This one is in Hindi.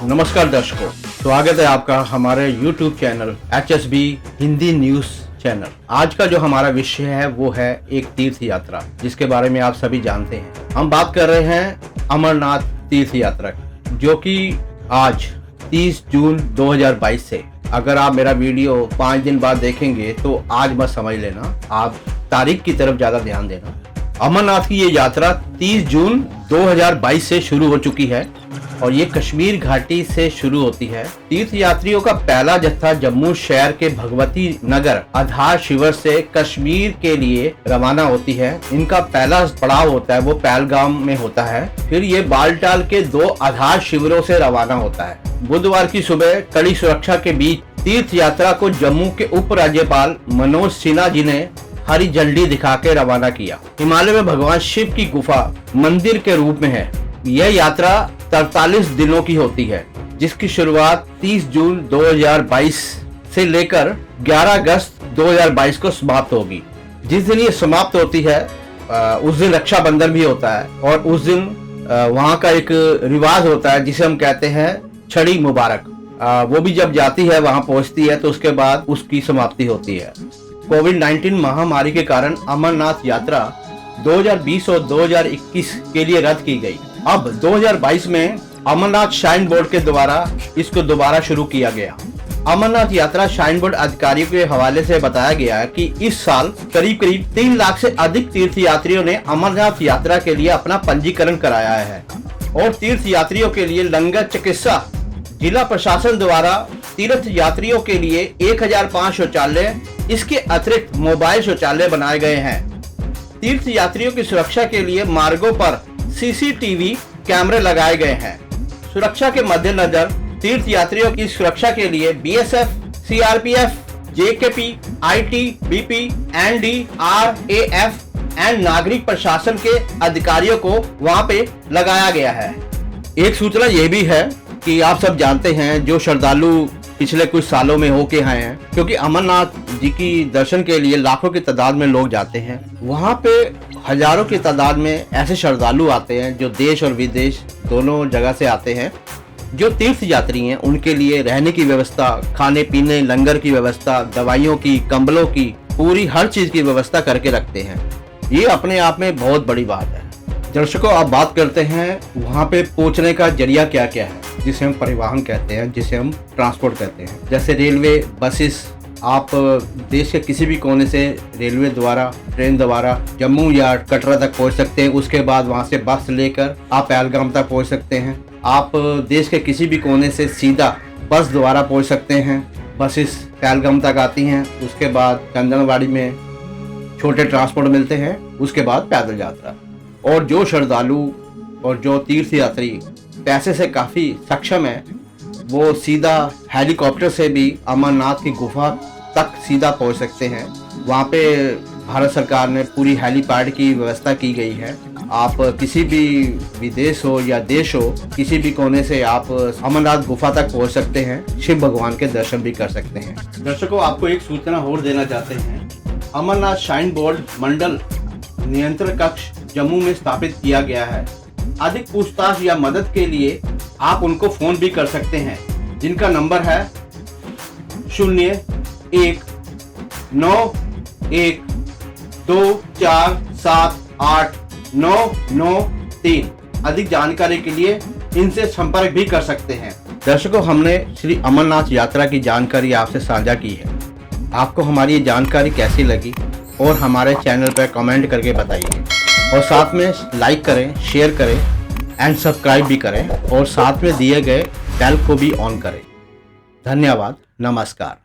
नमस्कार दर्शकों, स्वागत है आपका हमारे YouTube channel HSB Hindi news channel. आज का जो हमारा विषय है वो है एक तीर्थ यात्रा, जिसके बारे में आप सभी जानते हैं। हम बात कर रहे हैं अमरनाथ तीर्थ यात्रा, जो कि आज 30 जून 2022 से, अगर आप मेरा वीडियो 5 दिन बाद देखेंगे तो आज मत समझ लेना, आप तारीख की तरफ ज्यादा ध्यान देना। अमरनाथ की ये यात्रा 30 जून 2022 से शुरू हो चुकी है और ये कश्मीर घाटी से शुरू होती है। तीर्थ यात्रियों का पहला जत्था जम्मू शहर के भगवती नगर आधार शिविर से कश्मीर के लिए रवाना होती है। इनका पहला पड़ाव होता है वो पहलगाम में होता है, फिर ये बालटाल के 2 आधार शिविरों से रवाना होता है। बुधवार की सुबह कड़ी सुरक्षा के बीच तीर्थ यात्रा को जम्मू के उप राज्यपाल मनोज सिन्हा जी ने हरी झंडी दिखा के रवाना किया। हिमालय में भगवान शिव की गुफा मंदिर के रूप में है। यह यात्रा 43 दिनों की होती है, जिसकी शुरुआत 30 जून 2022 से लेकर 11 अगस्त 2022 को समाप्त होगी। जिस दिन ये समाप्त होती है उस दिन रक्षाबंधन भी होता है और उस दिन वहाँ का एक रिवाज होता है जिसे हम कहते हैं छड़ी मुबारक। वो भी जब जाती है वहाँ पहुँचती है तो उसके बाद उसकी समाप्ति होती है। कोविड-19 महामारी के कारण अमरनाथ यात्रा 2020 और 2021 के लिए रद्द की गई। अब 2022 में अमरनाथ श्राइन बोर्ड के द्वारा इसको दोबारा शुरू किया गया। अमरनाथ यात्रा श्राइन बोर्ड अधिकारियों के हवाले से बताया गया है कि इस साल करीब 3 लाख से अधिक तीर्थ यात्रियों ने अमरनाथ यात्रा के लिए अपना पंजीकरण कराया है और तीर्थ यात्रियों के लिए लंगर चिकित्सा जिला प्रशासन द्वारा तीर्थ यात्रियों के लिए 1005 शौचालय, इसके अतिरिक्त मोबाइल शौचालय बनाए गए हैं। तीर्थ यात्रियों की सुरक्षा के लिए मार्गों पर CCTV कैमरे लगाए गए हैं। सुरक्षा के मद्देनजर तीर्थ यात्रियों की सुरक्षा के लिए BSF, CRPF, JKP, ITBP, NDRAF and नागरिक प्रशासन के अधिकारियों को वहां पे लगाया गया है। एक सूचना ये भी है कि आप सब जानते हैं, जो श्रद्धालु पिछले कुछ सालों में होके आए हैं, क्योंकि अमरनाथ जी की दर्शन के लिए लाखों की तादाद में लोग जाते हैं। वहाँ पे हजारों की तादाद में ऐसे श्रद्धालु आते हैं जो देश और विदेश दोनों जगह से आते हैं। जो तीर्थ यात्री हैं उनके लिए रहने की व्यवस्था, खाने पीने, लंगर की व्यवस्था, दवाइयों की, कंबलों की, पूरी हर चीज की व्यवस्था करके रखते हैं। ये अपने आप में बहुत बड़ी बात है। दर्शकों, आप बात करते हैं वहाँ पे पहुँचने का जरिया क्या क्या है, जिसे हम परिवहन कहते हैं, जिसे हम ट्रांसपोर्ट कहते हैं। जैसे रेलवे, बसेस, आप देश के किसी भी कोने से रेलवे द्वारा, ट्रेन द्वारा जम्मू या कटरा तक पहुंच सकते हैं। उसके बाद वहां से बस लेकर आप पहलगाम तक पहुंच सकते हैं। आप देश के किसी भी कोने से सीधा बस द्वारा पहुंच सकते हैं। बसेस पहलगाम तक आती हैं, उसके बाद चंदनवाड़ी में छोटे ट्रांसपोर्ट मिलते हैं, उसके बाद पैदल यात्रा। और जो श्रद्धालु और जो तीर्थ यात्री पैसे से काफ़ी सक्षम है, वो सीधा हेलीकॉप्टर से भी अमरनाथ की गुफा तक सीधा पहुंच सकते हैं। वहाँ पे भारत सरकार ने पूरी हेलीपैड की व्यवस्था की गई है। आप किसी भी विदेश हो या देश हो, किसी भी कोने से आप अमरनाथ गुफा तक पहुंच सकते हैं, शिव भगवान के दर्शन भी कर सकते हैं। दर्शकों, आपको एक सूचना और देना चाहते हैं। अमरनाथ श्राइन बोर्ड मंडल नियंत्रण कक्ष जम्मू में स्थापित किया गया है। अधिक पूछताछ या मदद के लिए आप उनको फोन भी कर सकते हैं, जिनका नंबर है 0112478993। अधिक जानकारी के लिए इनसे संपर्क भी कर सकते हैं। दर्शकों, हमने श्री अमरनाथ यात्रा की जानकारी आपसे साझा की है। आपको हमारी ये जानकारी कैसी लगी और हमारे चैनल पर कमेंट करके बताइए, और साथ में लाइक करें, शेयर करें एंड सब्सक्राइब भी करें, और साथ में दिए गए बेल को भी ऑन करें। धन्यवाद, नमस्कार।